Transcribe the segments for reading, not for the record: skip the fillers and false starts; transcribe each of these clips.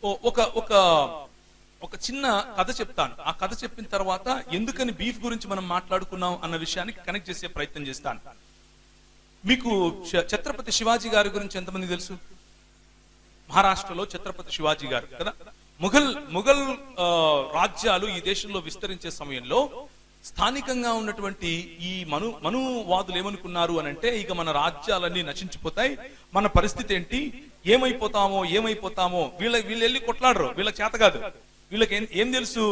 ఒక ఒక ఒక చిన్న కథ చెప్తాను. ఆ కథ చెప్పిన తర్వాత ఎందుకని బీఫ్ గురించి మనం మాట్లాడుకున్నాం అన్న విషయానికి కనెక్ట్ చేసే ప్రయత్నం చేస్తాను. మీకు ఛత్రపతి శివాజీ గారి గురించి ఎంతమంది తెలుసు? మహారాష్ట్రలో ఛత్రపతి శివాజీ గారు కదా. ముఘల్ రాజ్యాలు ఈ దేశంలో విస్తరించే సమయంలో స్థానికంగా ఉన్నటువంటి ఈ మనువాదులు ఏమనుకున్నారు అని అంటే, ఇక మన రాజ్యాలన్నీ నశించిపోతాయి, మన పరిస్థితి ఏంటి, ఏమైపోతామో వీళ్ళు వెళ్ళి కొట్లాడరు, వీళ్ళకి చేత కాదు. వీళ్ళకి ఏం తెలుసు?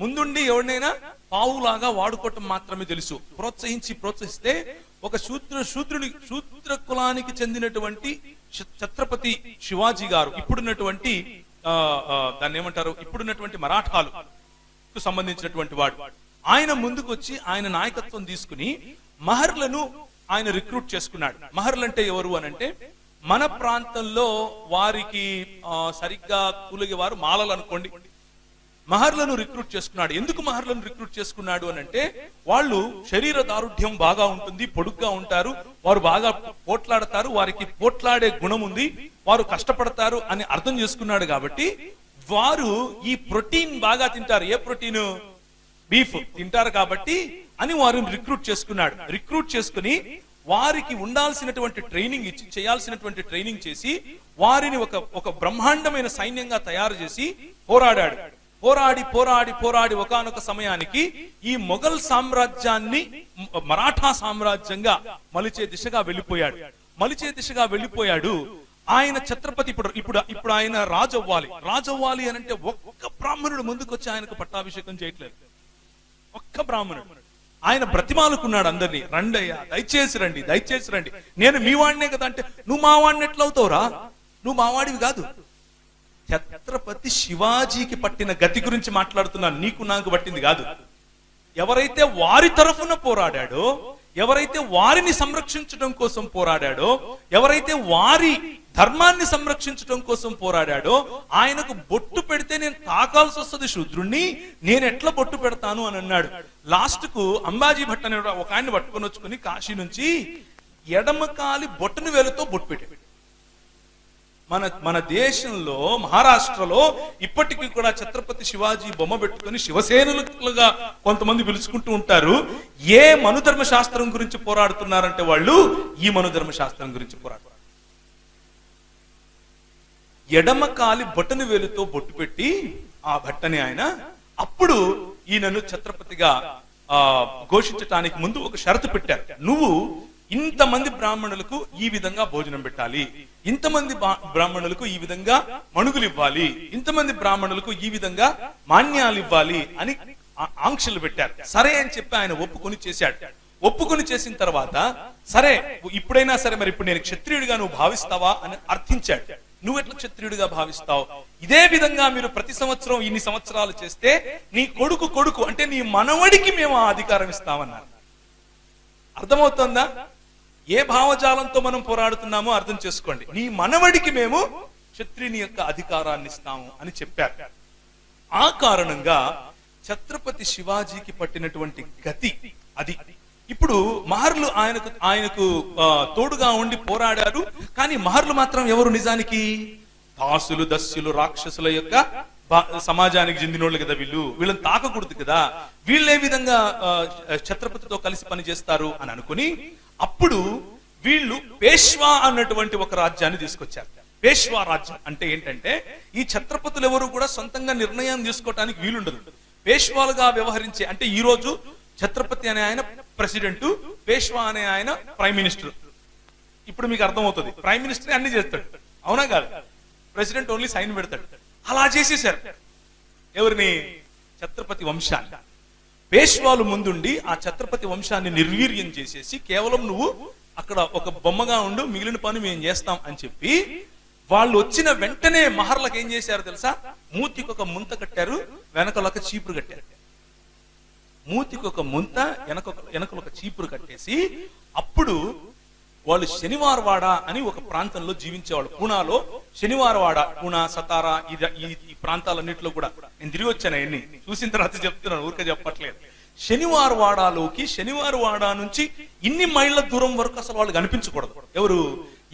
ముందుండి ఎవరినైనా పావులాగా వాడుకోవటం మాత్రమే తెలుసు. ప్రోత్సహిస్తే ఒక శూద్ర కులానికి చెందినటువంటి ఛత్రపతి శివాజీ గారు, ఇప్పుడున్నటువంటి దాన్ని ఏమంటారు, ఇప్పుడున్నటువంటి మరాఠాలకు సంబంధించినటువంటి వాడు, ఆయన ముందుకు వచ్చి ఆయన నాయకత్వం తీసుకుని మహర్లను ఆయన రిక్రూట్ చేసుకున్నాడు. మహర్లు అంటే ఎవరు అని అంటే, మన ప్రాంతంలో వారికి సరిగ్గా కూలిగే వారు మాలలు అనుకోండి. మహర్లను రిక్రూట్ చేసుకున్నాడు. ఎందుకు మహర్లను రిక్రూట్ చేసుకున్నాడు అని అంటే, వాళ్ళు శరీర దారుఢ్యం బాగా ఉంటుంది, పొడుగ్గా ఉంటారు, వారు బాగా పోట్లాడతారు, వారికి పోట్లాడే గుణం ఉంది, వారు కష్టపడతారు అని అర్థం చేసుకున్నాడు. కాబట్టి వారు ఈ ప్రోటీన్ బాగా తింటారు. ఏ ప్రోటీన్? బీఫ్ తింటారు కాబట్టి అని వారిని రిక్రూట్ చేసుకున్నాడు. రిక్రూట్ చేసుకుని వారికి ఉండాల్సినటువంటి ట్రైనింగ్ ఇచ్చి, చేయాల్సినటువంటి ట్రైనింగ్ చేసి, వారిని ఒక బ్రహ్మాండమైన సైన్యంగా తయారు చేసి పోరాడాడు. పోరాడి ఒకానొక సమయానికి ఈ మొఘల్ సామ్రాజ్యాన్ని మరాఠా సామ్రాజ్యంగా మలిచే దిశగా వెళ్ళిపోయాడు. ఆయన ఛత్రపతి ఇప్పుడు ఆయన రాజు అవ్వాలి అని అంటే ఒక్క బ్రాహ్మణుడు ముందుకొచ్చి ఆయనకు పట్టాభిషేకం చేయట్లేదు. ఒక్క బ్రాహ్మణుడు. ఆయన బ్రతిమాలుకున్నాడు అందరినీ, రండయ్యా, దయచేసి రండి, నేను మీ వాడినే కదా అంటే, నువ్వు మా వాడిని ఎట్లవుతావురా, నువ్వు మా వాడివి కాదు. ఛత్రపతి శివాజీకి పట్టిన గతి గురించి మాట్లాడుతున్నాను, నీకు నాకు పట్టింది కాదు. ఎవరైతే వారి తరఫున పోరాడాడో, ఎవరైతే వారిని సంరక్షించడం కోసం పోరాడాడో, ఎవరైతే వారి ధర్మాన్ని సంరక్షించడం కోసం పోరాడాడో, ఆయనకు బొట్టు పెడితే నేను తాకాల్సి వస్తుంది శూద్రుణ్ణి, నేను ఎట్లా బొట్టు పెడతాను అని అన్నాడు. లాస్ట్ కు అంబాజీ భట్ అనే ఒక ఆయన్ని పట్టుకొని వచ్చుకుని కాశీ నుంచి ఎడమకాలి బొట్టును వేలుతో బొట్టు పెట్టాడు. మన దేశంలో మహారాష్ట్రలో ఇప్పటికీ కూడా ఛత్రపతి శివాజీ బొమ్మ పెట్టుకుని శివసేనులుగా కొంతమంది పిలుచుకుంటూ ఉంటారు. ఏ మనుధర్మ శాస్త్రం గురించి పోరాడుతున్నారంటే వాళ్ళు ఈ మనుధర్మ శాస్త్రం గురించి పోరాడుతున్నారు. ఎడమకాలి బొట్టను వేలుతో బొట్టు పెట్టి ఆ భట్టని ఆయన అప్పుడు ఈయనను ఛత్రపతిగా ఘోషించటానికి ముందు ఒక షరతు పెట్టారు. నువ్వు ఇంతమంది బ్రాహ్మణులకు ఈ విధంగా భోజనం పెట్టాలి, ఇంతమంది బ్రాహ్మణులకు ఈ విధంగా మణుగులు ఇవ్వాలి, ఇంతమంది బ్రాహ్మణులకు ఈ విధంగా మాన్యాలు ఇవ్వాలి అని ఆంక్షలు పెట్టారు. సరే అని చెప్పి ఆయన ఒప్పుకొని చేశాడు. ఒప్పుకొని చేసిన తర్వాత సరే ఇప్పుడైనా సరే, మరి ఇప్పుడు నేను క్షత్రియుడిగా నువ్వు భావిస్తావా అని అర్థించాడు. నువ్వు ఎట్లా క్షత్రియుడిగా భావిస్తావు? ఇదే విధంగా మీరు ప్రతి సంవత్సరం ఇన్ని సంవత్సరాలు చేస్తే నీ కొడుకు అంటే నీ మనవడికి మేము ఆ అధికారం ఇస్తామన్నారు. అర్థమవుతుందా? ఏ భావజాలంతో మనం పోరాడుతున్నామో అర్థం చేసుకోండి. నీ మనవడికి మేము క్షత్రియుని యొక్క అధికారాన్ని ఇస్తాము అని చెప్పారు. ఆ కారణంగా ఛత్రపతి శివాజీకి పట్టినటువంటి గతి అది. ఇప్పుడు మహర్లు ఆయనకు తోడుగా ఉండి పోరాడారు. కానీ మహర్లు మాత్రం ఎవరు? నిజానికి దాసులు, దస్యులు, రాక్షసుల యొక్క సమాజానికి చెందినోళ్ళు కదా. వీళ్ళని తాకకూడదు కదా. వీళ్ళు ఏ విధంగా ఛత్రపతితో కలిసి పనిచేస్తారు అని అనుకుని అప్పుడు వీళ్ళు పేష్వా అన్నటువంటి ఒక రాజ్యాన్ని తీసుకొచ్చారు. పేష్వా రాజ్యం అంటే ఏంటంటే, ఈ ఛత్రపతులు ఎవరు కూడా సొంతంగా నిర్ణయం తీసుకోవటానికి వీలుండదు. పేష్వాలుగా వ్యవహరించే, అంటే ఈ రోజు ఛత్రపతి అనే ఆయన ప్రెసిడెంట్, పేష్వా అనే ఆయన ప్రైమ్ మినిస్టర్. ఇప్పుడు మీకు అర్థమవుతుంది, ప్రైమ్ మినిస్టర్ అన్ని చేస్తాడు, అవునా కాదు? ప్రెసిడెంట్ ఓన్లీ సైన్ పెడతాడు. అలా చేసేసారు ఎవరిని? ఛత్రపతి వంశాన్ని. పేష్వాలు ముందుండి ఆ ఛత్రపతి వంశాన్ని నిర్వీర్యం చేసేసి, కేవలం నువ్వు అక్కడ ఒక బొమ్మగా ఉండు, మిగిలిన పని మేము చేస్తాం అని చెప్పి వాళ్ళు వచ్చిన వెంటనే మహర్లకు ఏం చేశారు తెలుసా? మూతికి ఒక ముంత కట్టారు, వెనకలొక చీపురు కట్టారు. మూతికి ఒక ముంత, వెనకలొక చీపురు కట్టేసి అప్పుడు వాళ్ళు శనివారవాడ అని ఒక ప్రాంతంలో జీవించేవాళ్ళు. పూనాలో శనివారవాడ, పూనా, సతారా, ఈ ప్రాంతాలన్నింటిలో కూడా నేను తిరిగి వచ్చాను. అవన్నీ చూసిన తర్వాత చెప్తున్నాను, ఊరికే చెప్పట్లేదు. శనివారవాడలోకి, శనివారవాడ నుంచి ఇన్ని మైళ్ళ దూరం వరకు అసలు వాళ్ళు కనిపించకూడదు. ఎవరు?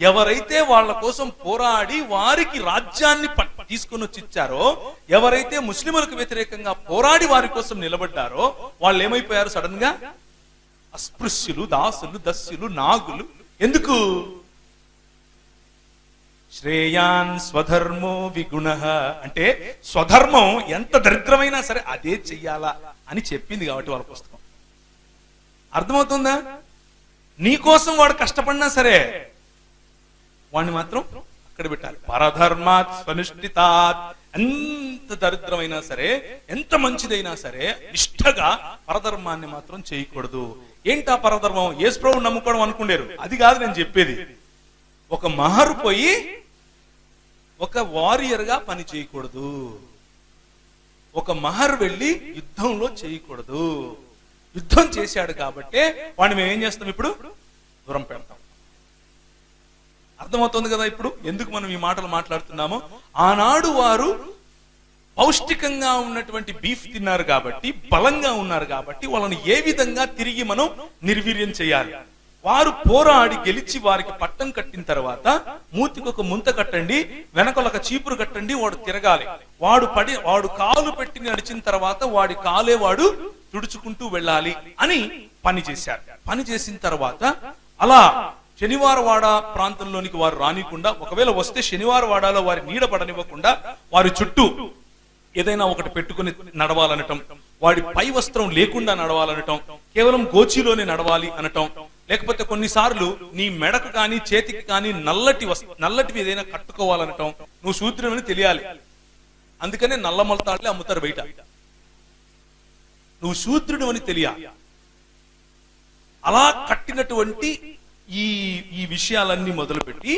ఎవరైతే వాళ్ళ కోసం పోరాడి వారికి రాజ్యాన్ని తీసుకొని వచ్చి ఇచ్చారో, ఎవరైతే ముస్లింలకు వ్యతిరేకంగా పోరాడి వారి కోసం నిలబడ్డారో వాళ్ళు ఏమైపోయారు? సడన్ గా అస్పృశ్యులు, దాసులు, దస్యులు, నాగులు. ఎందుకు? శ్రేయాన్ స్వధర్మో విగుణః అంటే స్వధర్మం ఎంత దరిద్రమైనా సరే అదే చెయ్యాలా అని చెప్పింది కాబట్టి వాళ్ళ పుస్తకం. అర్థమవుతుందా? నీకోసం వాడు కష్టపడినా సరే వాడిని మాత్రం అక్కడ పెట్టాలి. పరధర్మాత్ స్వనుష్ఠితాత్. ఎంత దరిద్రమైనా సరే, ఎంత మంచిదైనా సరే నిష్ఠగా పరధర్మాన్ని మాత్రం చేయకూడదు. ఏంటా పరధర్మం? యేసు ప్రభువుని నమ్ముకోవడం అనుకుంటారు. అది కాదు నేను చెప్పేది. ఒక మహరు పోయి ఒక వారియర్ గా పని చేయకూడదు. ఒక మహర్ వెళ్ళి యుద్ధంలో చేయకూడదు. యుద్ధం చేశాడు కాబట్టి వాడిని మేము ఏం చేస్తాం? ఇప్పుడు దూరం పెడతాం. అర్థమవుతుంది కదా ఇప్పుడు ఎందుకు మనం ఈ మాటలు మాట్లాడుతున్నామో? ఆనాడు వారు పౌష్టికంగా ఉన్నటువంటి బీఫ్ తిన్నారు కాబట్టి, బలంగా ఉన్నారు కాబట్టి వాళ్ళని ఏ విధంగా తిరిగి మనం నిర్వీర్యం చేయాలి. వారు పోరాడి గెలిచి వారికి పట్టం కట్టిన తర్వాత మూతికి ఒక ముంత కట్టండి, వెనకొక చీపురు కట్టండి, వాడు తిరగాలి. వాడు కాలు పెట్టి నడిచిన తర్వాత వాడి కాలే వాడు తుడుచుకుంటూ వెళ్ళాలి అని పని చేశారు. పని చేసిన తర్వాత అలా శనివారవాడ ప్రాంతంలోనికి వారు రానికుండా, ఒకవేళ వస్తే శనివారవాడలో వారి నీడ పడనివ్వకుండా వారి చుట్టూ ఏదైనా ఒకటి పెట్టుకుని నడవాలనటం, వాడి పై వస్త్రం లేకుండా నడవాలనటం, కేవలం గోచిలోనే నడవాలి అనటం, లేకపోతే కొన్నిసార్లు నీ మెడకు కానీ చేతికి కానీ నల్లటివి ఏదైనా కట్టుకోవాలనటం. నువ్వు శూద్రుడని తెలియాలి, అందుకనే నల్ల మొలతాడులే అమ్ముతారు బయట. నువ్వు శూద్రుడు అని తెలియాలి. అలా కట్టినటువంటి ఈ విషయాలన్నీ మొదలుపెట్టి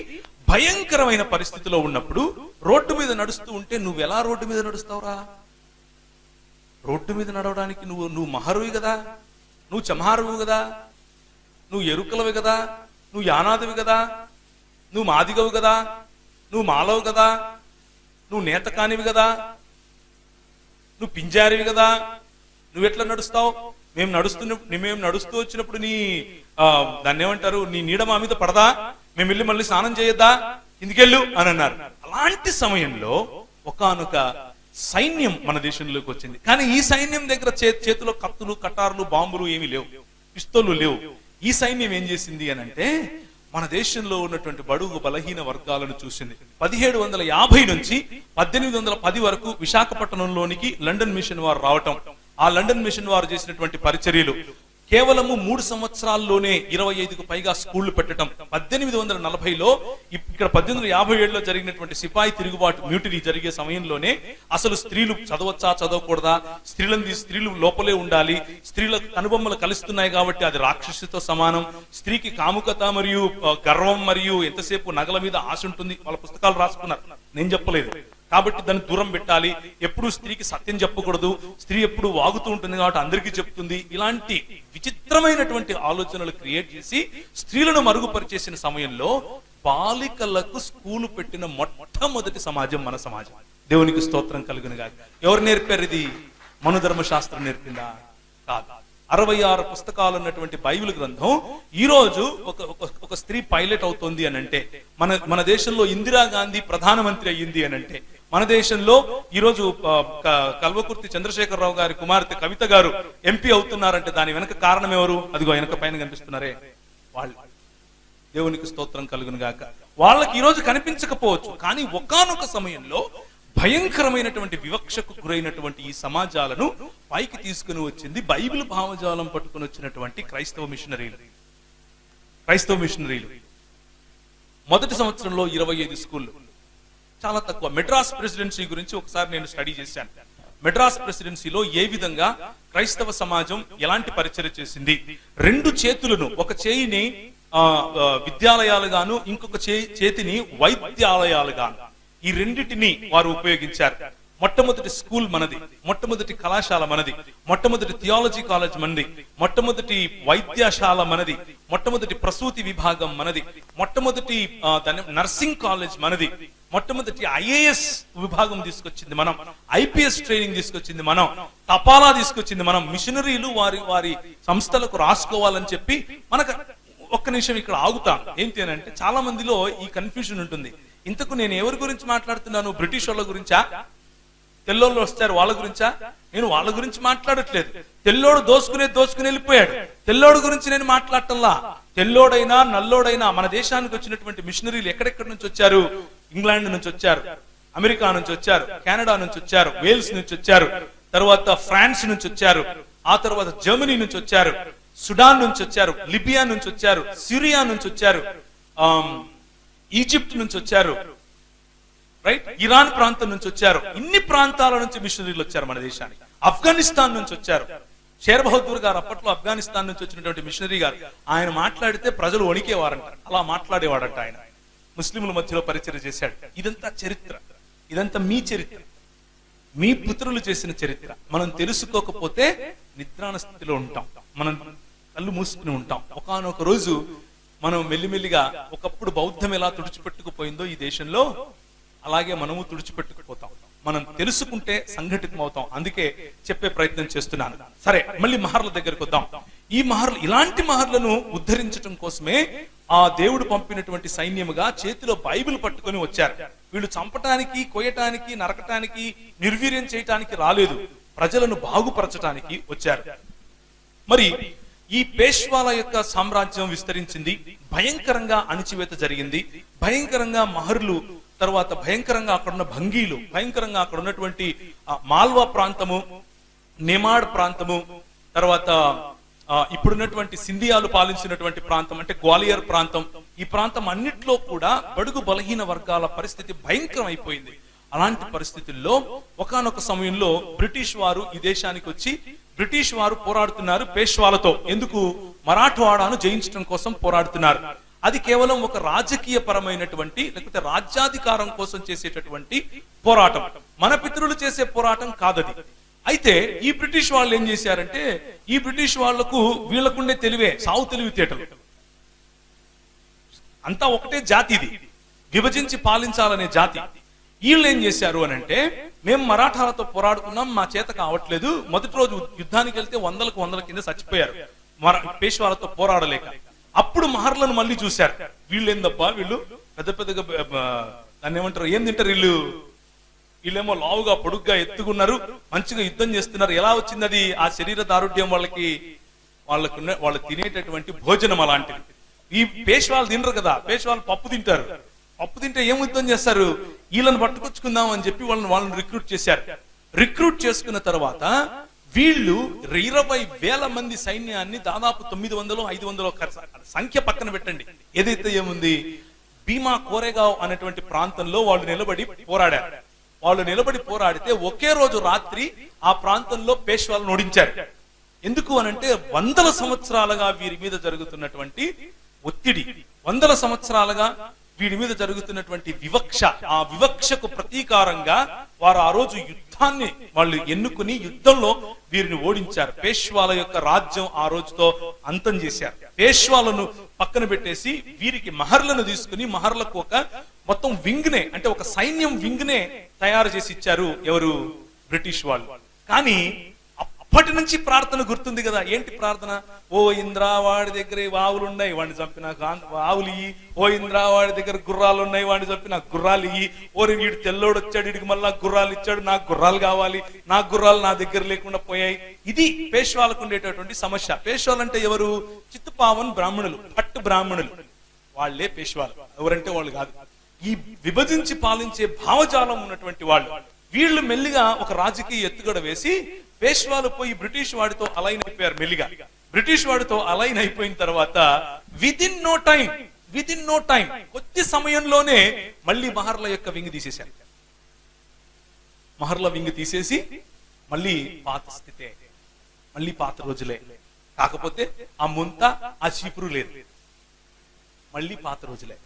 భయంకరమైన పరిస్థితిలో ఉన్నప్పుడు రోడ్డు మీద నడుస్తూ ఉంటే నువ్వు ఎలా రోడ్డు మీద నడుస్తావురా? రోడ్డు మీద నడవడానికి నువ్వు మహరువి కదా, నువ్వు చమహారువు కదా, నువ్వు ఎరుకలవి కదా, నువ్వు యానాదివి కదా, నువ్వు మాదిగవు కదా, నువ్వు మాలవు కదా, నువ్వు నేత కానివి కదా, నువ్వు పింజారివి కదా. నువ్వెట్లా నడుస్తావు? మేము నడుస్తూ వచ్చినప్పుడు దాన్ని ఏమంటారు, నీ నీడ మా మీద పడదా? మేము వెళ్ళి మళ్ళీ స్నానం చేయొద్దా? ఇందుకెళ్ళు అని అన్నారు. అలాంటి సమయంలో ఒకానొక సైన్యం మన దేశంలోకి వచ్చింది. కానీ ఈ సైన్యం దగ్గర చేతిలో కత్తులు, కటార్లు, బాంబులు ఏమీ లేవు, పిస్తోళ్లు లేవు. ఈ సైన్యం ఏం చేసింది అని అంటే మన దేశంలో ఉన్నటువంటి బడుగు బలహీన వర్గాలను చూసింది. 1750 నుంచి 1810 వరకు విశాఖపట్నంలోనికి లండన్ మిషన్ వారు రావటం, ఆ లండన్ మిషన్ వారు చేసినటువంటి పరిచర్యలు, కేవలము 3 సంవత్సరాల్లోనే 25కు పైగా స్కూళ్లు పెట్టడం. 1840లో ఇక్కడ 1857లో జరిగినటువంటి సిపాయి తిరుగుబాటు మ్యూటినీ జరిగే సమయంలోనే అసలు స్త్రీలు చదవచ్చా చదవకూడదా, స్త్రీలు లోపలే ఉండాలి, స్త్రీల కనుబొమ్మలు కలుస్తున్నాయి కాబట్టి అది రాక్షసితో సమానం, స్త్రీకి కాముకత మరియు గర్వం మరియు ఎంతసేపు నగల మీద ఆశ ఉంటుంది, వాళ్ళ పుస్తకాలు రాసుకున్నారు, నేను చెప్పలేదు. కాబట్టి దాన్ని దూరం పెట్టాలి, ఎప్పుడు స్త్రీకి సత్యం చెప్పకూడదు, స్త్రీ ఎప్పుడు వాగుతూ ఉంటుంది కాబట్టి అందరికీ చెప్తుంది. ఇలాంటి విచిత్రమైనటువంటి ఆలోచనలు క్రియేట్ చేసి స్త్రీలను మరుగుపరిచేసిన సమయంలో బాలికలకు స్కూలు పెట్టిన మొట్టమొదటి సమాజం మన సమాజం. దేవునికి స్తోత్రం కలుగునుగా. ఎవరు నేర్పారు ఇది? మనుధర్మశాస్త్రం నేర్పిందా? కాదు. 66 పుస్తకాలు ఉన్నటువంటి బైబిల్ గ్రంథం ఈ రోజు ఒక స్త్రీ పైలట్ అవుతోంది అని అంటే, మన దేశంలో ఇందిరాగాంధీ ప్రధానమంత్రి అయ్యింది అని అంటే, మన దేశంలో ఈ రోజు కల్వకుర్తి చంద్రశేఖరరావు గారి కుమార్తె కవిత గారు ఎంపీ అవుతున్నారంటే దాని వెనక కారణం ఎవరు? అదిగో వెనక పైన కనిపిస్తున్నారే వాళ్ళు. దేవునికి స్తోత్రం కలుగును గాక. వాళ్ళకి ఈ రోజు కనిపించకపోవచ్చు, కానీ ఒకానొక సమయంలో భయంకరమైనటువంటి వివక్షకు గురైనటువంటి ఈ సమాజాలను పైకి తీసుకుని వచ్చింది బైబిల్ భావజాలం పట్టుకుని వచ్చినటువంటి క్రైస్తవ మిషనరీలు. మొదటి సంవత్సరంలో 25 స్కూళ్ళు, చాలా తక్కువ. మెడ్రాస్ ప్రెసిడెన్సీ గురించి ఒకసారి నేను స్టడీ చేశాను. మెడ్రాస్ ప్రెసిడెన్సీలో ఏ విధంగా క్రైస్తవ సమాజం ఎలాంటి పరిచర్య చేసింది. 2 చేతులను, ఒక చేయిని విద్యాలయాలుగాను ఇంకొక చేతిని వైద్యాలయాలుగాను, ఈ రెండిటిని వారు ఉపయోగించారు. మొట్టమొదటి స్కూల్ మనది, మొట్టమొదటి కళాశాల మనది, మొట్టమొదటి థియాలజీ కాలేజ్ మనది, మొట్టమొదటి వైద్యశాల మనది, మొట్టమొదటి ప్రసూతి విభాగం మనది, మొట్టమొదటి నర్సింగ్ కాలేజ్ మనది, మొట్టమొదటి ఐఏఎస్ విభాగం తీసుకొచ్చింది మనం, ఐపీఎస్ ట్రైనింగ్ తీసుకొచ్చింది మనం, తపాలా తీసుకొచ్చింది మనం. మిషనరీలు వారి సంస్థలకు రాసుకోవాలని చెప్పి మనకు ఒక్క నిమిషం ఇక్కడ ఆగుతాను. ఏంటి అని అంటే, చాలా మందిలో ఈ కన్ఫ్యూజన్ ఉంటుంది. ఇంతకు నేను ఎవరి గురించి మాట్లాడుతున్నాను? బ్రిటిష్ వాళ్ళ గురించా? తెల్లోళ్ళు వస్తారు వాళ్ళ గురించా? నేను వాళ్ళ గురించి మాట్లాడట్లేదు. తెల్లోడు దోసుకుని వెళ్ళిపోయాడు. తెల్లోడు గురించి నేను మాట్లాడటంలా. తెల్లోడైనా నల్లోడైనా మన దేశానికి వచ్చినటువంటి మిషనరీలు ఎక్కడెక్కడి నుంచి వచ్చారు? ఇంగ్లాండ్ నుంచి వచ్చారు, అమెరికా నుంచి వచ్చారు, కెనడా నుంచి వచ్చారు, వేల్స్ నుంచి వచ్చారు, తర్వాత ఫ్రాన్స్ నుంచి వచ్చారు, ఆ తర్వాత జర్మనీ నుంచి వచ్చారు, సుడాన్ నుంచి వచ్చారు, లిబియా నుంచి వచ్చారు, సిరియా నుంచి వచ్చారు, ఈజిప్ట్ నుంచి వచ్చారు, రైట్, ఇరాన్ ప్రాంతం నుంచి వచ్చారు. ఇన్ని ప్రాంతాల నుంచి మిషనరీలు వచ్చారు మన దేశానికి. ఆఫ్ఘనిస్తాన్ నుంచి వచ్చారు. షేర్ బహదూర్ గారు అప్పట్లో ఆఫ్ఘనిస్తాన్ నుంచి వచ్చినటువంటి మిషనరీ గారు. ఆయన మాట్లాడితే ప్రజలు వణికేవారంట. అలా మాట్లాడేవాడంట ఆయన. ముస్లింల మధ్యలో పరిచయం చేశాడు. ఇదంతా చరిత్ర, ఇదంతా మీ చరిత్ర, మీ పుత్రులు చేసిన చరిత్ర. మనం తెలుసుకోకపోతే నిద్రాణ స్థితిలో ఉంటాం, మనం కళ్ళు మూసుకుని ఉంటాం. ఒకానొక రోజు మనం మెల్లిమెల్లిగా, ఒకప్పుడు బౌద్ధం ఎలా తుడిచిపెట్టుకుపోయిందో ఈ దేశంలో, అలాగే మనము తుడిచిపెట్టుకుపోతాం. మనం తెలుసుకుంటే సంఘటితం అవుతాం. అందుకే చెప్పే ప్రయత్నం చేస్తున్నాను. సరే, మళ్ళీ మహర్ల దగ్గరకు వద్దాం. ఈ మహర్లు, ఇలాంటి మహర్లను ఉద్ధరించడం కోసమే ఆ దేవుడు పంపినటువంటి సైన్యముగా చేతిలో బైబిల్ పట్టుకొని వచ్చారు. వీళ్ళు చంపటానికి, కొయ్యటానికి, నరకటానికి, నిర్వీర్యం చేయటానికి రాలేదు. ప్రజలను బాగుపరచటానికి వచ్చారు. మరి ఈ పేష్వాల యొక్క సామ్రాజ్యం విస్తరించింది. భయంకరంగా అణిచివేత జరిగింది. భయంకరంగా మహర్లు, తర్వాత భయంకరంగా అక్కడున్న భంగీలు, భయంకరంగా అక్కడ ఉన్నటువంటి మాల్వా ప్రాంతము, నెమాడ్ ప్రాంతము, తర్వాత ఇప్పుడున్నటువంటి సింధియాలు పాలించినటువంటి ప్రాంతం అంటే గ్వాలియర్ ప్రాంతం, ఈ ప్రాంతం అన్నిట్లో కూడా బడుగు బలహీన వర్గాల పరిస్థితి భయంకరం అయిపోయింది. అలాంటి పరిస్థితుల్లో ఒకానొక సమయంలో బ్రిటిష్ వారు ఈ దేశానికి వచ్చి, బ్రిటిష్ వారు పోరాడుతున్నారు పేష్వాలతో. ఎందుకు? మరాఠవాడాను జయించడం కోసం పోరాడుతున్నారు. అది కేవలం ఒక రాజకీయ పరమైనటువంటి, లేకపోతే రాజ్యాధికారం కోసం చేసేటటువంటి పోరాటం. మన పితరులు చేసే పోరాటం కాదది. అయితే ఈ బ్రిటిష్ వాళ్ళు ఏం చేశారంటే, ఈ బ్రిటిష్ వాళ్లకు వీళ్లకుండే తెలివే, సావు తెలివితేటలు. అంతా ఒకటే జాతి, ఇది విభజించి పాలించాలనే జాతి. వీళ్ళు ఏం చేశారు అని అంటే, మేము మరాఠాలతో పోరాడుకున్నాం, మా చేత కావట్లేదు. మొదటి రోజు యుద్ధానికి వెళ్తే వందల కింద చచ్చిపోయారు పేష్వాలతో పోరాడలేక. అప్పుడు మహర్లను మళ్ళీ చూశారు. వీళ్ళు ఏందబ్బా, వీళ్ళు పెద్ద పెద్దగా దాన్ని ఏమంటారు, ఏం తింటారు వీళ్ళేమో లావుగా పొడుగ్గా ఎత్తుకున్నారు, మంచిగా యుద్ధం చేస్తున్నారు. ఎలా వచ్చింది అది? ఆ శరీర దారుఢ్యం వాళ్ళు తినేటటువంటి భోజనం అలాంటిది. ఈ పేష్వాలు తినరు కదా, పేష్వాలు పప్పు తింటారు. పప్పు తింటే ఏం యుద్ధం చేస్తారు? వీళ్ళని పట్టుకొచ్చుకుందాం అని చెప్పి వాళ్ళని రిక్రూట్ చేశారు. రిక్రూట్ చేసుకున్న తర్వాత వీళ్ళు 20,000 మంది సైన్యాన్ని, దాదాపు 900-500 సంఖ్య పక్కన పెట్టండి, ఏదైతే ఏముంది, భీమా కోరేగావ్ అనేటువంటి ప్రాంతంలో వాళ్ళు నిలబడి పోరాడారు. వాళ్ళు నిలబడి పోరాడితే ఒకే రోజు రాత్రి ఆ ప్రాంతంలో పేష్వాలను ఓడించారు. ఎందుకు అనంటే, 100 సంవత్సరాలుగా వీరి మీద జరుగుతున్నటువంటి ఒత్తిడి, 100 సంవత్సరాలుగా వీడి మీద జరుగుతున్నటువంటి వివక్ష, ఆ వివక్షకు ప్రతీకారంగా వారు ఆ రోజు యుద్ధాన్ని వాళ్ళు ఎన్నుకుని యుద్ధంలో వీరిని ఓడించారు. పేష్వాల యొక్క రాజ్యం ఆ రోజుతో అంతం చేశారు. పేష్వాలను పక్కన పెట్టేసి వీరికి మహర్లను తీసుకుని, మహర్లకు ఒక మొత్తం వింగ్ నే, అంటే ఒక సైన్యం వింగ్ నే తయారు చేసి ఇచ్చారు. ఎవరు? బ్రిటిష్ వాళ్ళు. కానీ అప్పటి నుంచి ప్రార్థన గుర్తుంది కదా. ఏంటి ప్రార్థన? ఓ ఇంద్రా, వాడి దగ్గర ఆవులు ఉన్నాయి, వాడిని చంపిన ఆవులు ఇయ్యి. ఓ ఇంద్రా, వాడి దగ్గర గుర్రాలు ఉన్నాయి, వాడిని చంపిన గుర్రాలు ఇయ్యి. ఓరి వీడు తెల్లోడు వచ్చాడు, వీడికి మళ్ళా గుర్రాలు ఇచ్చాడు, నాకు గుర్రాలు కావాలి, నా గుర్రాలు నా దగ్గర లేకుండా పోయాయి. ఇది పేష్వాలకు ఉండేటటువంటి సమస్య. పేష్వాలు అంటే ఎవరు? చిత్తుపావన్ బ్రాహ్మణులు, భట్ బ్రాహ్మణులు, వాళ్లే పేష్వాలు. ఎవరంటే వాళ్ళు కాదు, ఈ విభజించి పాలించే భావజాలం ఉన్నటువంటి వాళ్ళు. వీళ్ళు మెల్లిగా ఒక రాజకీయ ఎత్తుగడ వేసి పేష్వాలు పోయి బ్రిటిష్ వాడితో అలైన్ అయిపోయారు. మెల్లిగా బ్రిటిష్ వాడితో అలైన్ అయిపోయిన తర్వాత విదిన్ నో టైం కొద్ది సమయంలోనే మళ్ళీ మహర్ల యొక్క వింగ్ తీసేశారు. మహర్ల వింగ్ తీసేసి మళ్ళీ పాత స్థితే, మళ్ళీ పాత రోజులే. కాకపోతే ఆ ముంత, ఆ చీపురు లేదు, మళ్ళీ పాత రోజులే.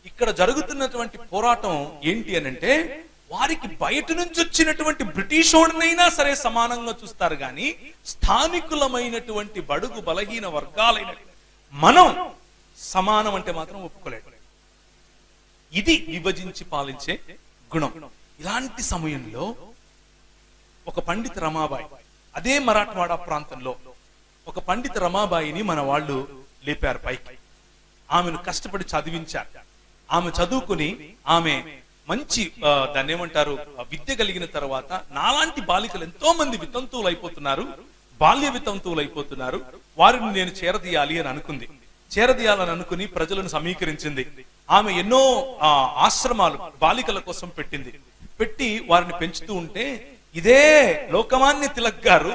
ఇక్కడ జరుగుతున్నటువంటి పోరాటం ఏంటి అనంటే, వారికి బయట నుంచి వచ్చినటువంటి బ్రిటిష్ వాడినైనా సరే సమానంగా చూస్తారు, కానీ స్థానికులమైనటువంటి బడుగు బలహీన వర్గాలైన మనం సమానం అంటే మాత్రం ఒప్పుకోలేదు. ఇది విభజించి పాలించే గుణం. ఇలాంటి సమయంలో ఒక పండిత రమాబాయి, అదే మరాఠవాడ ప్రాంతంలో ఒక పండిత రమాబాయిని మన వాళ్ళు లేపారు పైకి. ఆమెను కష్టపడి చదివించారు. ఆమె చదువుకుని ఆమె మంచి దాన్ని ఏమంటారు విద్య కలిగిన తర్వాత నాలాంటి బాలికలు ఎంతో మంది వితంతువులు అయిపోతున్నారు, బాల్య వితంతువులు అయిపోతున్నారు, వారిని నేను చేరదీయాలి అని అనుకుంది. చేరదీయాలని అనుకుని ప్రజలను సమీకరించింది. ఆమె ఎన్నో ఆశ్రమాలు బాలికల కోసం పెట్టి వారిని పెంచుతూ ఉంటే ఇదే లోకమాన్య తిలక్ గారు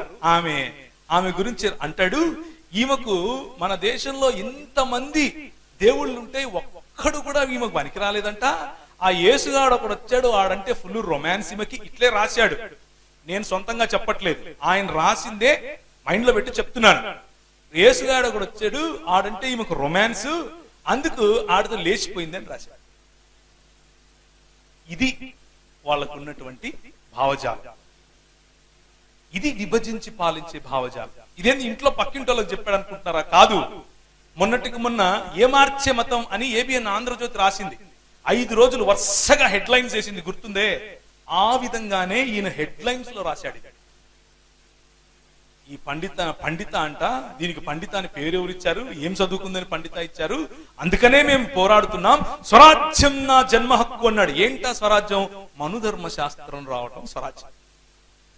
ఆమె గురించి అంటాడు, ఈమెకు మన దేశంలో ఇంతమంది దేవుళ్ళు ఉంటే ఒక్కడు కూడా ఈమెకు పనికి రాలేదంట. ఆ యేసుగాడు ఒకడు వచ్చాడు, ఆడంటే ఫుల్ రొమాన్స్ ఈమెకి. ఇట్లే రాశాడు, నేను సొంతంగా చెప్పట్లేదు, ఆయన రాసిందే మైండ్ లో పెట్టి చెప్తున్నాను. యేసుగాడు ఒకడు వచ్చాడు, ఆడంటే ఈమెకు రొమాన్స్, అందుకు ఆడితో లేచిపోయింది అని రాశాడు. ఇది వాళ్ళకు ఉన్నటువంటి భావజాలం. ఇది విభజించి పాలించే భావజాలం. ఇదేంది ఇంట్లో పక్కింటోళ్ళకి చెప్పాడు అనుకుంటున్నారా? కాదు. మొన్నటికి మొన్న ఏమార్చే మతం అని ఏబిఎన్ ఆంధ్రజ్యోతి రాసింది. 5 రోజులు వరుసగా హెడ్లైన్స్ వేసింది, గుర్తుందే? ఆ విధంగానే ఈయన హెడ్లైన్స్ లో రాశాడు. ఈ పండిత అంట, దీనికి పండిత అని పేరు ఎవరిచ్చారు, ఏం చదువుకుందని పండిత ఇచ్చారు, అందుకనే మేము పోరాడుతున్నాం, స్వరాజ్యం నా జన్మ హక్కు అన్నాడు. ఏంటా స్వరాజ్యం? మనుధర్మ శాస్త్రం రావటం స్వరాజ్యం.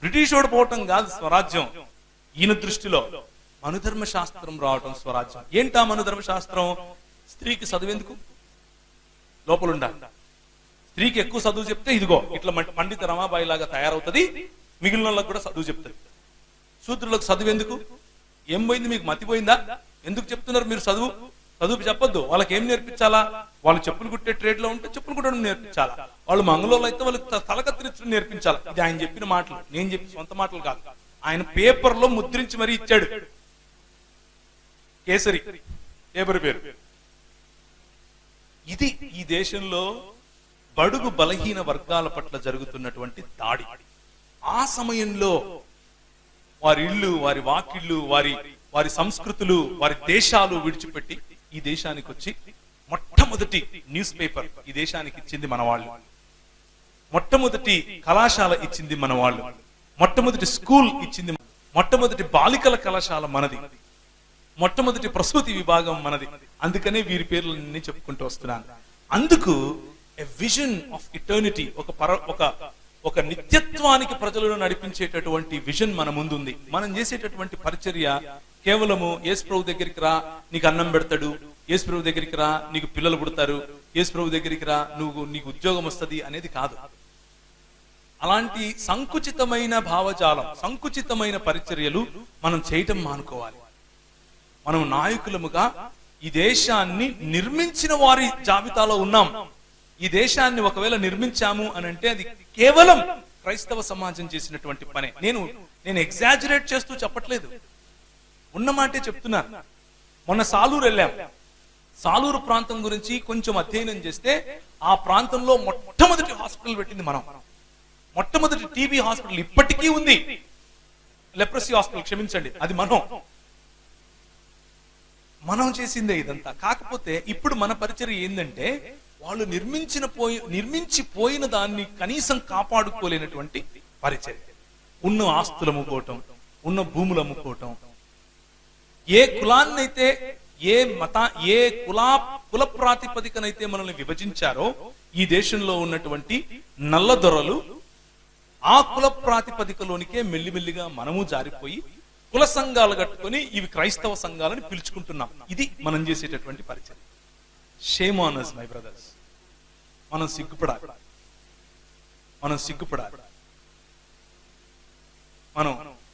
బ్రిటిష్ వాడు పోవటం కాదు స్వరాజ్యం. ఈయన దృష్టిలో మనుధర్మ శాస్త్రం రావటం స్వరాజ్యం. ఏంటా మనుధర్మ శాస్త్రం? స్త్రీకి చదువెందుకు, లోపల ఉండాలి. స్త్రీకి ఎక్కువ చదువు చెప్తే ఇదిగో ఇట్లా పండిత రమాబాయి లాగా తయారవుతుంది, మిగిలిన వాళ్ళకి కూడా చదువు చెప్తుంది. శూద్రులకు చదువు ఎందుకు? ఏం పోయింది మీకు? మతిపోయిందా? ఎందుకు చెప్తున్నారు మీరు చదువు చెప్పొద్దు. వాళ్ళకి ఏం నేర్పించాలా? వాళ్ళు చెప్పులు కుట్టే ట్రేడ్ లో ఉంటే చెప్పులు కుట్టడం నేర్పించాలా, వాళ్ళు మంగళూరులో అయితే వాళ్ళకి తలకత్తిరించడం నేర్పించాలా. ఇది ఆయన చెప్పిన మాటలు, నేను చెప్పిన సొంత మాటలు కాదు. ఆయన పేపర్ లో ముద్రించి మరీ ఇచ్చాడు. కేసరి పేపర్ పేరు. ఇది ఈ దేశంలో బడుగు బలహీన వర్గాల పట్ల జరుగుతున్నటువంటి దాడి. ఆ సమయంలో వారి ఇళ్ళు, వారి వాకిళ్ళు, వారి సంస్కృతులు, వారి దేశాలు విడిచిపెట్టి ఈ దేశానికి వచ్చి మొట్టమొదటి న్యూస్ పేపర్ ఈ దేశానికి ఇచ్చింది మన వాళ్ళు. మొట్టమొదటి కళాశాల ఇచ్చింది మన వాళ్ళు. మొట్టమొదటి స్కూల్ ఇచ్చింది, మొట్టమొదటి బాలికల కళాశాల మనది, మొట్టమొదటి ప్రసూతి విభాగం మనది. అందుకనే వీరి పేర్లన్నీ చెప్పుకుంటూ వస్తున్నాను. అందుకు ఎ విజన్ ఆఫ్ ఇటర్నిటీ, ఒక నిత్యత్వానికి ప్రజలను నడిపించేటటువంటి విజన్ మన ముందుంది. మనం చేసేటటువంటి పరిచర్య కేవలము యేసు ప్రభు దగ్గరికి రా నీకు అన్నం పెడతాడు, యేసు ప్రభు దగ్గరికి రా నీకు పిల్లలు పుడతారు, యేసు ప్రభు దగ్గరికి రా నీకు ఉద్యోగం వస్తుంది అనేది కాదు. అలాంటి సంకుచితమైన భావజాలం, సంకుచితమైన పరిచర్యలు మనం చేయటం మానుకోవాలి. మనం నాయకులముగా ఈ దేశాన్ని నిర్మించిన వారి జాబితాలో ఉన్నాం. ఈ దేశాన్ని ఒకవేళ నిర్మించాము అని అంటే అది కేవలం క్రైస్తవ సమాజం చేసినటువంటి పనే. నేను ఎగ్జాజరేట్ చేస్తూ చెప్పట్లేదు, ఉన్న మాటే చెప్తున్నాను. మొన్న సాలూరు వెళ్ళాం. సాలూరు ప్రాంతం గురించి కొంచెం అధ్యయనం చేస్తే ఆ ప్రాంతంలో మొట్టమొదటి హాస్పిటల్ పెట్టింది మనం. మొట్టమొదటి టీబీ హాస్పిటల్ ఇప్పటికీ ఉంది. లెప్రసీ హాస్పిటల్, క్షమించండి, అది మనం చేసిందే ఇదంతా. కాకపోతే ఇప్పుడు మన పరిచర్య ఏంటంటే వాళ్ళు నిర్మించిపోయిన దాన్ని కనీసం కాపాడుకోలేనటువంటి పరిచర్య. ఉన్న ఆస్తులు అమ్ముకోవటం, ఉన్న భూములు అమ్ముకోవటం, ఏ కులాన్నైతే ఏ కుల ప్రాతిపదికనైతే మనల్ని విభజించారో ఈ దేశంలో ఉన్నటువంటి నల్ల దొరలు ఆ కుల ప్రాతిపదికలోనికే మెల్లిమెల్లిగా మనము జారిపోయి కుల సంఘాలు కట్టుకొని ఇవి క్రైస్తవ సంఘాలని పిలుచుకుంటున్నాం. ఇది మనం చేసేటటువంటి పరిచయం. Shame on us my brothers. మనం సిగ్గుపడాలి. మనం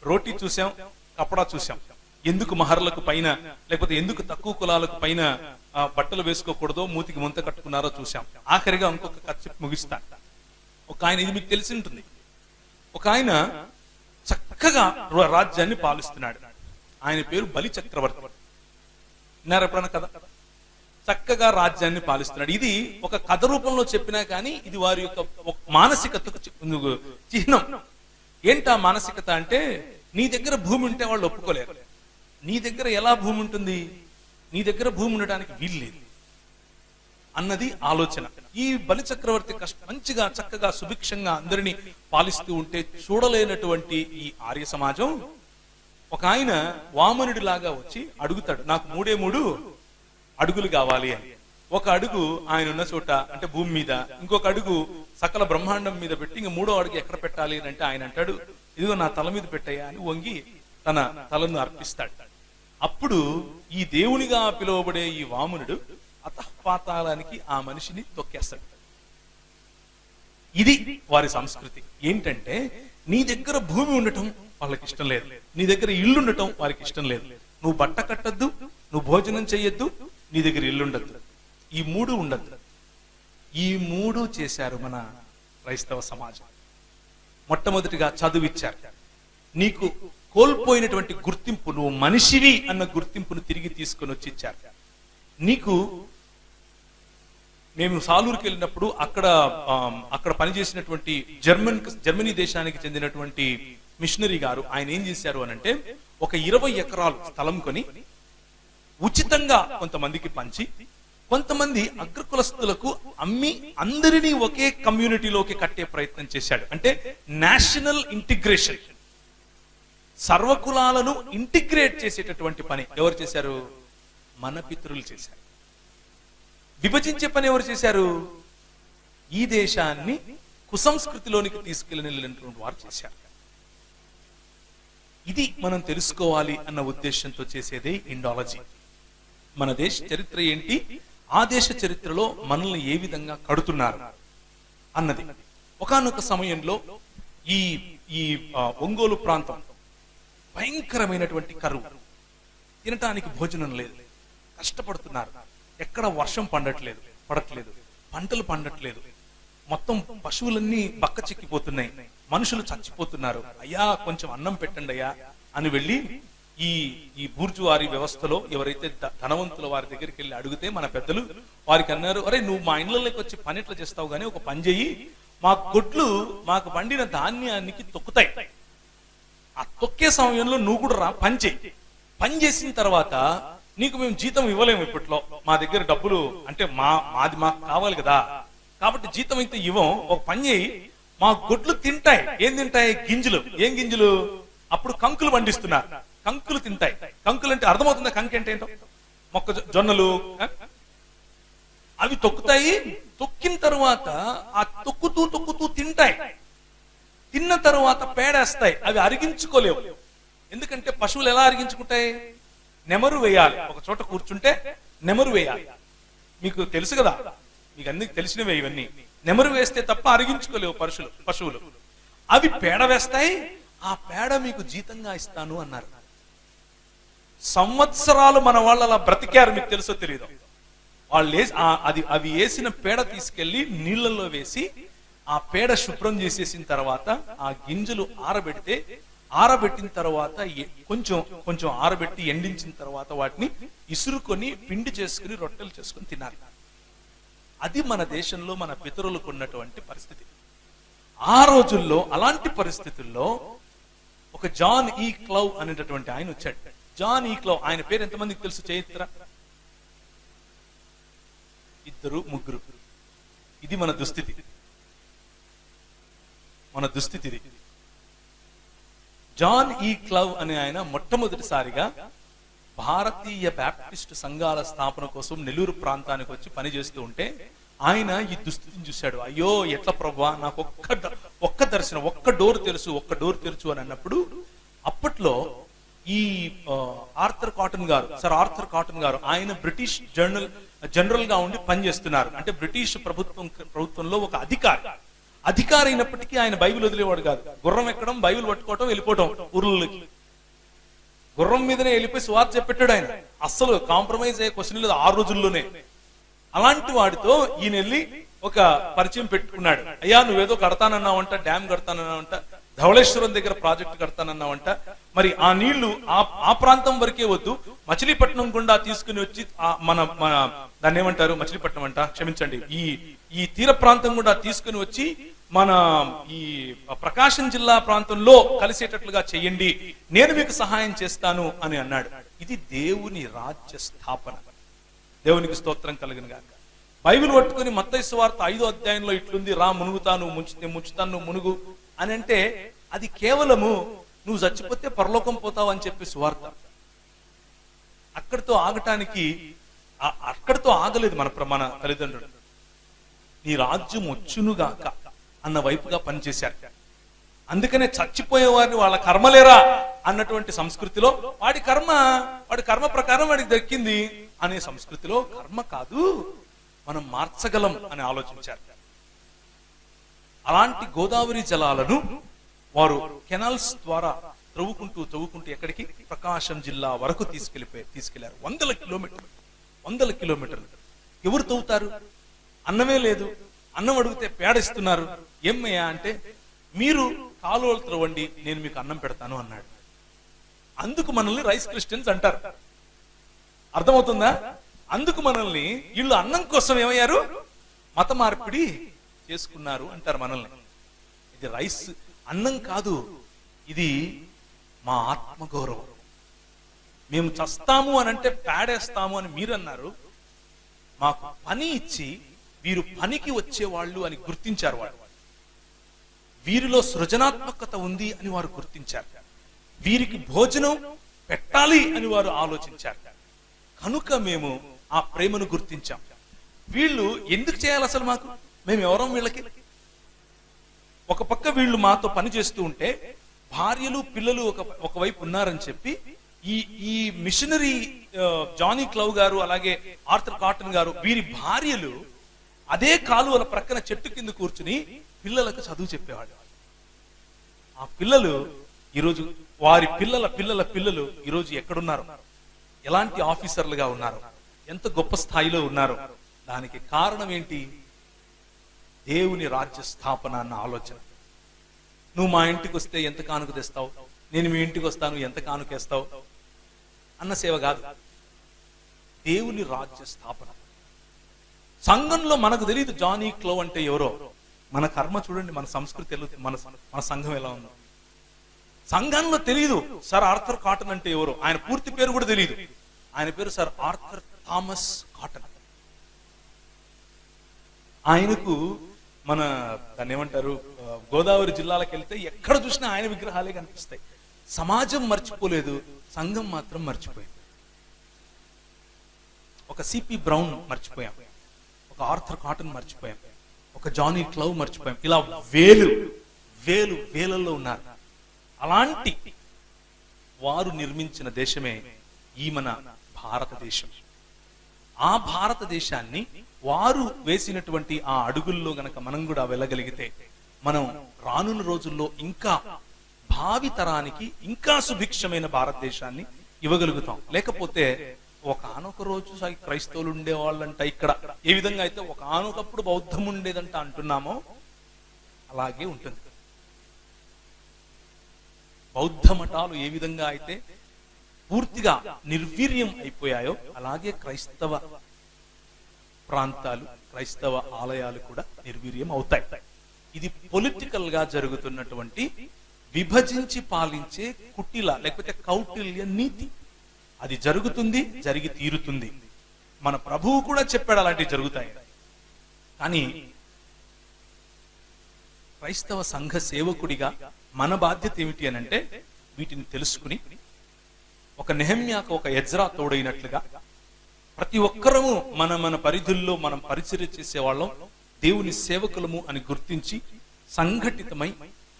రోటీ చూసాం, కపడా చూసాం. ఎందుకు మహర్లకు పైన లేకపోతే ఎందుకు తక్కువ కులాలకు పైన బట్టలు వేసుకోకూడదో, మూతికి ముంత కట్టుకున్నారో చూసాం. ఆఖరిగా ఇంకొక కథ చెప్పి ముగిస్తా. ఒక ఆయన, ఇది మీకు తెలిసి ఉంటుంది, ఒక ఆయన చక్కగా రాజ్యాన్ని పాలిస్తున్నాడు. ఆయన పేరు బలి చక్రవర్తి. విన్నారా ఎప్పుడన్నా కథ? చక్కగా రాజ్యాన్ని పాలిస్తున్నాడు. ఇది ఒక కథ రూపంలో చెప్పినా కానీ ఇది వారి యొక్క మానసికతకు చిహ్నం. ఏంటా మానసికత అంటే, నీ దగ్గర భూమి ఉంటే వాళ్ళు ఒప్పుకోలేరు. నీ దగ్గర ఎలా భూమి ఉంటుంది? నీ దగ్గర భూమి ఉండడానికి వీలు లేదు అన్నది ఆలోచన. ఈ బలి చక్రవర్తి మంచిగా చక్కగా సుభిక్షంగా అందరినీ పాలిస్తూ ఉంటే చూడలేనటువంటి ఈ ఆర్య సమాజం ఒక ఆయన వామనుడి లాగా వచ్చి అడుగుతాడు, నాకు 3 అడుగులు కావాలి అని. ఒక అడుగు ఆయన ఉన్న చోట అంటే భూమి మీద, ఇంకొక అడుగు సకల బ్రహ్మాండం మీద పెట్టి, ఇంక 3వ అడుగు ఎక్కడ పెట్టాలి అంటే ఆయన అంటాడు, ఇదిగో నా తల మీద పెట్టయ్యా అని వంగి తన తలను అర్పిస్తాడు. అప్పుడు ఈ దేవునిగా పిలువబడే ఈ వామనుడు అతఃపాతాళానికి ఆ మనిషిని తొక్కేస్తాడు. ఇది వారి సంస్కృతి. ఏంటంటే నీ దగ్గర భూమి ఉండటం వాళ్ళకి ఇష్టం లేదు, నీ దగ్గర ఇల్లు ఉండటం వారికి ఇష్టం లేదు. నువ్వు బట్ట కట్టద్దు, నువ్వు భోజనం చెయ్యొద్దు, నీ దగ్గర ఇల్లు ఉండద్దు, ఈ 3 ఉండద్దు. ఈ 3 చేశారు మన క్రైస్తవ సమాజం. మొట్టమొదటిగా చదువిచ్చారు. నీకు కోల్పోయినటువంటి గుర్తింపు, నువ్వు మనిషివి అన్న గుర్తింపును తిరిగి తీసుకొని వచ్చి ఇచ్చారు. నీకు మేము సాలూరుకి వెళ్ళినప్పుడు అక్కడ పనిచేసినటువంటి జర్మనీ దేశానికి చెందినటువంటి మిషనరీ గారు ఆయన ఏం చేశారు అనంటే, ఒక 20 ఎకరాలు స్థలం కొని ఉచితంగా కొంతమందికి పంచి, కొంతమంది అగ్రకులస్తులకు అమ్మి అందరినీ ఒకే కమ్యూనిటీలోకి కట్టే ప్రయత్నం చేశాడు. అంటే నేషనల్ ఇంటిగ్రేషన్, సర్వకులాలను ఇంటిగ్రేట్ చేసేటటువంటి పని ఎవరు చేశారు? మన పితరులు చేశారు. విభజించే పని ఎవరు చేశారు? ఈ దేశాన్ని కుసంస్కృతిలోనికి తీసుకెళ్ళినటువంటి వారు చేశారు. ఇది మనం తెలుసుకోవాలి అన్న ఉద్దేశంతో చేసేదే ఇండాలజీ. మన దేశ చరిత్ర ఏంటి, ఆ దేశ చరిత్రలో మనల్ని ఏ విధంగా కడుతున్నారు అన్నది. ఒకానొక సమయంలో ఈ ఒంగోలు ప్రాంతం భయంకరమైనటువంటి కరువు, తినటానికి భోజనం లేదు, కష్టపడుతున్నారు. ఎక్కడ వర్షం పడట్లేదు, పంటలు పండట్లేదు, మొత్తం పశువులన్నీ బక్క చిక్కిపోతున్నాయి, మనుషులు చచ్చిపోతున్నారు. అయ్యా కొంచెం అన్నం పెట్టండి అయ్యా అని వెళ్ళి ఈ బూర్జువారీ వ్యవస్థలో ఎవరైతే ధనవంతుల వారి దగ్గరికి వెళ్ళి అడిగితే మన పెద్దలు వారికి అన్నారు, అరే నువ్వు మా ఇండ్లలోకి వచ్చి పని ఎట్లా చేస్తావు గానీ ఒక పని చెయ్యి, మా గొడ్లు మాకు పండిన ధాన్యానికి తొక్కుతాయి, ఆ తొక్కే సమయంలో నువ్వు కూడా రా పని చెయ్యి, పని చేసిన తర్వాత నీకు మేము జీతం ఇవ్వలేము, ఇప్పట్లో మా దగ్గర డబ్బులు అంటే మాకు కావాలి కదా, కాబట్టి జీతం అయితే ఇవ్వం, ఒక పని చేయి, మా గొడ్లు తింటాయి. ఏం తింటాయి? గింజలు. ఏం గింజలు? అప్పుడు కంకులు పండిస్తున్నారు, కంకులు తింటాయి. కంకులు అంటే అర్థమవుతుందా? కంకి అంటే ఏంటో? జొన్నలు అవి తొక్కుతాయి. తొక్కిన తరువాత ఆ తొక్కుతూ తింటాయి. తిన్న తరువాత పేడేస్తాయి, అవి అరిగించుకోలేవు. ఎందుకంటే పశువులు ఎలా అరిగించుకుంటాయి? నెమరు వేయాలి, ఒక చోట కూర్చుంటే నెమరు వేయాలి. మీకు తెలుసు కదా, మీకు అన్ని తెలిసినవే ఇవన్నీ. నెమరు వేస్తే తప్ప అరిగించుకోలేవు పశువులు. అవి పేడ వేస్తాయి, ఆ పేడ మీకు జీతంగా ఇస్తాను అన్నారు. సంవత్సరాలు మన వాళ్ళు అలా బ్రతికారు. మీకు తెలుసో తెలియదు, వాళ్ళు అవి వేసిన పేడ తీసుకెళ్లి నీళ్లలో వేసి ఆ పేడ శుభ్రం చేసేసిన తర్వాత ఆ గింజలు ఆరబెట్టిన తర్వాత కొంచెం ఆరబెట్టి ఎండించిన తర్వాత వాటిని ఇసురుకొని పిండి చేసుకుని రొట్టెలు చేసుకుని తినాలి. అది మన దేశంలో మన పితరులకు ఉన్నటువంటి పరిస్థితి. ఆ రోజుల్లో అలాంటి పరిస్థితుల్లో ఒక జాన్ ఈ క్లౌ అనేటటువంటి ఆయన వచ్చాడు. జాన్ ఈ క్లౌ, ఆయన పేరు ఎంతమందికి తెలుసు? చరిత్ర 2, 3. ఇది మన దుస్థితి. జాన్ ఈ క్లౌ అనే ఆయన మొట్టమొదటిసారిగా భారతీయ బ్యాప్టిస్ట్ సంఘాల స్థాపన కోసం నెల్లూరు ప్రాంతానికి వచ్చి పనిచేస్తూ ఉంటే ఆయన ఈ దుస్థితిని చూశాడు. అయ్యో ఎట్లా ప్రభువా, నాకు ఒక్క దర్శనం, ఒక్క డోర్ తెరుచు అని అన్నప్పుడు, అప్పట్లో ఈ ఆర్థర్ కాటన్ గారు ఆయన బ్రిటిష్ జనరల్ గా ఉండి పనిచేస్తున్నారు. అంటే బ్రిటిష్ ప్రభుత్వంలో ఒక అధికారి అయినప్పటికీ ఆయన బైబిల్ వదిలేవాడు కాదు. గుర్రం ఎక్కడం, బైబిల్ పట్టుకోవటం, వెళ్ళిపోవటం ఊర్లలోకి. గుర్రం మీదనే వెళ్ళిపోయి సువార్త చెప్పెట్టాడు ఆయన. అస్సలు కాంప్రమైజ్ అయ్యే క్వశ్చన్ లేదు ఆ రోజుల్లోనే. అలాంటి వాడితో ఈయన వెళ్ళి ఒక పరిచయం పెట్టుకున్నాడు. అయ్యా నువ్వేదో కడతానన్నావంట, డ్యామ్ కడతానన్నావంట, ధవళేశ్వరం దగ్గర ప్రాజెక్ట్ కడతానన్నావంట, మరి ఆ నీళ్లు ఆ ప్రాంతం వరకే వద్దు, మచిలీపట్నం గుండా తీసుకుని వచ్చి మన దాన్ని ఏమంటారు, మచిలీపట్నం అంట, క్షమించండి, ఈ తీర ప్రాంతం గుండా తీసుకుని వచ్చి మన ఈ ప్రకాశం జిల్లా ప్రాంతంలో కలిసేటట్లుగా చెయ్యండి, నేను మీకు సహాయం చేస్తాను అని అన్నాడు. ఇది దేవుని రాజ్య స్థాపన. దేవునికి స్తోత్రం కలుగును గాక. బైబిల్ పట్టుకుని మత్తయి సువార్త 5వ అధ్యాయంలో ఇట్లుంది, రా మునుగుతాను, ముంచుతాను మునుగు అని అంటే అది కేవలము నువ్వు చచ్చిపోతే పరలోకం పోతావు అని చెప్పి సువార్త. అక్కడితో ఆగలేదు మన తల్లిదండ్రులు. నీ రాజ్యం వచ్చునుగాక అన్న వైపుగా పనిచేశారు. అందుకనే చచ్చిపోయే వారిని వాళ్ళ కర్మలేరా అన్నటువంటి సంస్కృతిలో వాడి కర్మ ప్రకారం వాడికి దక్కింది అనే సంస్కృతిలో కర్మ కాదు, మనం మార్చగలం అని ఆలోచించారు. అలాంటి గోదావరి జలాలను వారు కెనాల్స్ ద్వారా త్రవ్వుకుంటూ ఎక్కడికి, ప్రకాశం జిల్లా వరకు తీసుకెళ్లారు. 100 కిలోమీటర్లు. ఎవరు తవ్వుతారు? అన్నమే లేదు. అన్నం అడిగితే పేడిస్తున్నారు. ఏమయ్యా అంటే, మీరు కాలువలు త్రవ్వండి, నేను మీకు అన్నం పెడతాను అన్నాడు. అందుకు మనల్ని రైస్ క్రిస్టియన్స్ అంటారు. అర్థమవుతుందా? అందుకు మనల్ని వీళ్ళు అన్నం కోసం ఏమయ్యారు, మత మార్పిడి చేసుకున్నారు అంటారు మనల్ని. ఇది రైస్ అన్నం కాదు, ఇది మా ఆత్మగౌరవం. మేము చస్తాము అని అంటే పేడేస్తాము అని మీరు అన్నారు. మాకు పని ఇచ్చి వీరు పనికి వచ్చేవాళ్ళు అని గుర్తించారు. వీరిలో సృజనాత్మకత ఉంది అని వారు గుర్తించారు. వీరికి భోజనం పెట్టాలి అని వారు ఆలోచించారు. కనుక మేము ఆ ప్రేమను గుర్తించాం. వీళ్ళు ఎందుకు చేయాలి అసలు? మేము ఎవరం వీళ్ళకి? ఒక పక్క వీళ్ళు మాతో పని చేస్తూ ఉంటే భార్యలు పిల్లలు ఒకవైపు ఉన్నారని చెప్పి ఈ మిషనరీ జానీ క్లవ్ గారు, అలాగే ఆర్థర్ కాటన్ గారు, వీరి భార్యలు అదే కాలువల ప్రక్కన చెట్టు కింద కూర్చుని పిల్లలకు చదువు చెప్పేవాళ్ళు. ఆ పిల్లలు ఈరోజు, వారి పిల్లలు ఈరోజు ఎక్కడున్నారు, ఎలాంటి ఆఫీసర్లుగా ఉన్నారు, ఎంత గొప్ప స్థాయిలో ఉన్నారు. దానికి కారణం ఏంటి? దేవుని రాజ్య స్థాపన అన్న ఆలోచన. నువ్వు మా ఇంటికి వస్తే ఎంత కానుక తెస్తావు, నేను మీ ఇంటికి వస్తాను ఎంత కానుకేస్తావు అన్న సేవ కాదు, దేవుని రాజ్య స్థాపన. సంఘంలో మనకు తెలియదు జానీ క్లవ్ అంటే ఎవరో. మన కర్మ చూడండి, మన సంస్కృతి, మన సంఘం ఎలా ఉందో. సంఘంలో తెలియదు సర్ ఆర్థర్ కాటన్ అంటే ఎవరో. ఆయన పూర్తి పేరు కూడా తెలియదు. ఆయన పేరు సర్ ఆర్థర్ థామస్ కాటన్. ఆయనకు మన దాన్ని ఏమంటారు, గోదావరి జిల్లాలకు వెళ్తే ఎక్కడ చూసినా ఆయన విగ్రహాలే కనిపిస్తాయి. సమాజం మర్చిపోలేదు, సంఘం మాత్రం మర్చిపోయింది. ఒక సిపి బ్రౌన్ మర్చిపోయాం, ఒక ఆర్థర్ కాటన్ మర్చిపోయాం, ఒక జానీ క్లవ్ మర్చిపోయాం. ఇలా వేలల్లో ఉన్నారు. అలాంటి వారు నిర్మించిన దేశమే ఈ మన భారతదేశం. ఆ భారతదేశాన్ని వారు వేసినటువంటి ఆ అడుగుల్లో గనక మనం కూడా వెళ్ళగలిగితే మనం రానున్న రోజుల్లో ఇంకా భావి తరానికి ఇంకా సుభిక్షమైన భారతదేశాన్ని ఇవ్వగలుగుతాం. లేకపోతే ఒకనొక రోజు క్రైస్తవులు ఉండేవాళ్ళంట ఇక్కడ, ఏ విధంగా అయితే ఒకనొకప్పుడు బౌద్ధం ఉండేదంట అంటున్నామో అలాగే ఉంటుంది. బౌద్ధ మఠాలు ఏ విధంగా అయితే పూర్తిగా నిర్వీర్యం అయిపోయాయో అలాగే క్రైస్తవ ప్రాంతాలు, క్రైస్తవ ఆలయాలు కూడా నిర్వీర్యం అవుతాయి. ఇది పొలిటికల్ గా జరుగుతున్నటువంటి విభజించి పాలించే కుటిల లేకపోతే కౌటిల్య నీతి. అది జరుగుతుంది, జరిగి తీరుతుంది. మన ప్రభువు కూడా చెప్పాడు అలాంటివి జరుగుతాయి. కానీ క్రైస్తవ సంఘ సేవకుడిగా మన బాధ్యత ఏమిటి అని అంటే, వీటిని తెలుసుకుని ఒక నెహెమ్యాకు ఒక ఎజ్రా తోడైనట్లుగా ప్రతి ఒక్కరము మన పరిధుల్లో మనం పరిచర్య చేసేవాళ్ళం, దేవుని సేవకులము అని గుర్తించి సంఘటితమై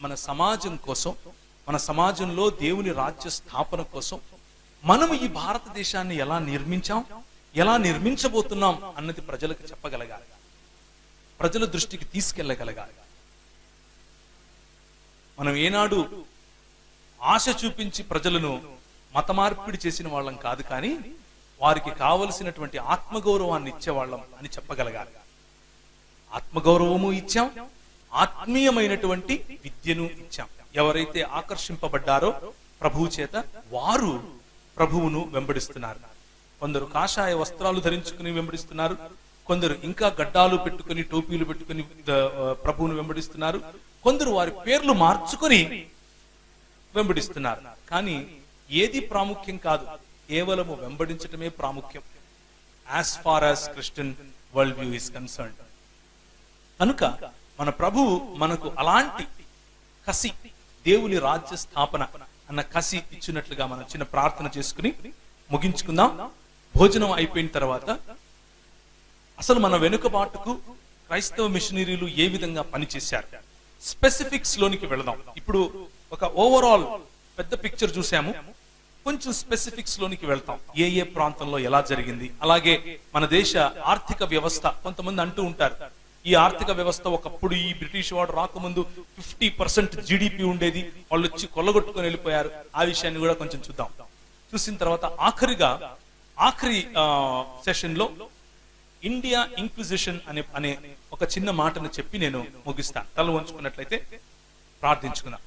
మన సమాజం కోసం, మన సమాజంలో దేవుని రాజ్య స్థాపన కోసం మనం ఈ భారతదేశాన్ని ఎలా నిర్మించాం, ఎలా నిర్మించబోతున్నాం అన్నది ప్రజలకు చెప్పగలగాలి, ప్రజల దృష్టికి తీసుకెళ్లగలగాలి. మనం ఏనాడు ఆశ చూపించి ప్రజలను మత మార్పిడి చేసిన వాళ్ళం కాదు, కానీ వారికి కావలసినటువంటి ఆత్మగౌరవాన్ని ఇచ్చేవాళ్ళం అని చెప్పగలగాలి. ఆత్మగౌరవము ఇచ్చాం, ఆత్మీయమైనటువంటి విద్యను ఇచ్చాం. ఎవరైతే ఆకర్షింపబడ్డారో ప్రభువు చేత వారు ప్రభువును వెంబడిస్తున్నారు. కొందరు కాషాయ వస్త్రాలు ధరించుకుని వెంబడిస్తున్నారు, కొందరు ఇంకా గడ్డాలు పెట్టుకుని టోపీలు పెట్టుకుని ప్రభువును వెంబడిస్తున్నారు, కొందరు వారి పేర్లు మార్చుకొని వెంబడిస్తున్నారు. కానీ ఏది ప్రాముఖ్యం కాదు, కేవలము వెంబడించటమే ప్రాముఖ్యం as far as Christian world view is concerned. కనుక మన ప్రభువు మనకు అలాంటి కసి, దేవుని రాజ్య స్థాపన, అన్న కసి ఇచ్చినట్లుగా మనం చిన్న ప్రార్థన చేసుకుని ముగించుకుందాం. భోజనం అయిపోయిన తర్వాత అసలు మన వెనుకబాటుకు క్రైస్తవ మిషనరీలు ఏ విధంగా పనిచేశారు, స్పెసిఫిక్స్ లోనికి వెళదాం. ఇప్పుడు ఒక ఓవరాల్ పెద్ద పిక్చర్ చూసాము, కొంచెం స్పెసిఫిక్స్ లోనికి వెళ్తాం. ఏ ఏ ప్రాంతంలో ఎలా జరిగింది, అలాగే మన దేశ ఆర్థిక వ్యవస్థ. కొంతమంది అంటూ ఉంటారు, ఈ ఆర్థిక వ్యవస్థ ఒకప్పుడు ఈ బ్రిటిష్ వాడు రాకముందు 50% జీడిపి ఉండేది, వాళ్ళు వచ్చి కొల్లగొట్టుకొని వెళ్ళిపోయారు. ఆ విషయాన్ని కూడా కొంచెం చూద్దాం. చూసిన తర్వాత ఆఖరి సెషన్ లో ఇండియా ఇంక్విజిషన్ అనే ఒక చిన్న మాటను చెప్పి నేను ముగిస్తాను. తల వంచుకున్నట్లయితే ప్రార్థించుకుందాం.